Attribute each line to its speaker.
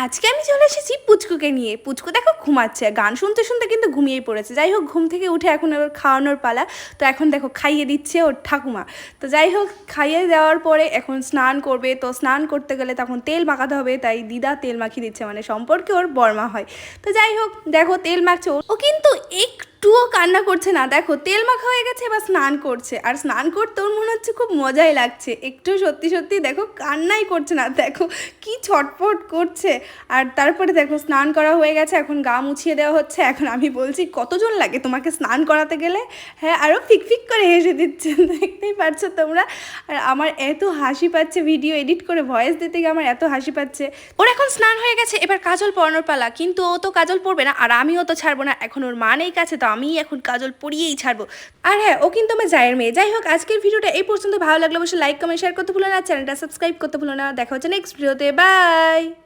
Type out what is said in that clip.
Speaker 1: আজকে আমি চলে এসেছি পুচকুকে নিয়ে। পুচকু দেখো ঘুমাচ্ছে, গান শুনতে শুনতে কিন্তু ঘুমিয়েই পড়েছে। যাই হোক, ঘুম থেকে উঠে এখন ওর খাওয়ানোর পালা। তো এখন দেখো খাইয়ে দিচ্ছে ওর ঠাকুমা। তো যাই হোক, খাইয়ে দেওয়ার পরে এখন স্নান করবে। তো স্নান করতে গেলে তখন তেল মাখাতে হবে, তাই দিদা তেল মাখিয়ে দিচ্ছে, মানে সম্পর্কে ওর বর্মা হয়। তো যাই হোক, দেখো তেল মাখছে। ও কিন্তু একটুও কান্না করছে না। দেখো তেল মাখা হয়ে গেছে, এবার স্নান করছে। আর স্নান করতে ওর মনে হচ্ছে খুব মজাই লাগছে। একটু সত্যি সত্যি দেখো কান্নাই করছে না, দেখো কি ছটফট করছে। আর তারপরে দেখো স্নান করা হয়ে গেছে, এখন গা মুছিয়ে দেওয়া হচ্ছে। এখন আমি বলছি, কতজন লাগে তোমাকে স্নান করাতে গেলে? হ্যাঁ, আরও ফিকফিক করে হেসে দিচ্ছে, দেখতেই পারছো তোমরা। আর আমার এত হাসি পাচ্ছে, ভিডিও এডিট করে ভয়েস দিতে গিয়ে আমার এত হাসি পাচ্ছে। ওর এখন স্নান হয়ে গেছে, এবার কাজল পরানোর পালা। কিন্তু ও তো কাজল পরবে না, আর আমিও তো ছাড়বো না। এখন ওর মা নেই কাছে, তো আমি এখন কাজল পরিয়েই ছাড়বো। আর হ্যাঁ, ও কিন্তু আমার জায়ের মেয়ে। যাই হোক, আজকের ভিডিওটা এই পর্যন্ত। ভালো লাগলে অবশ্যই লাইক কমেন্ট শেয়ার করতে ভুলো না, চ্যানেলটা সাবস্ক্রাইব করতে ভুলো না। দেখা হচ্ছে নেক্সট ভিডিওতে, বাই।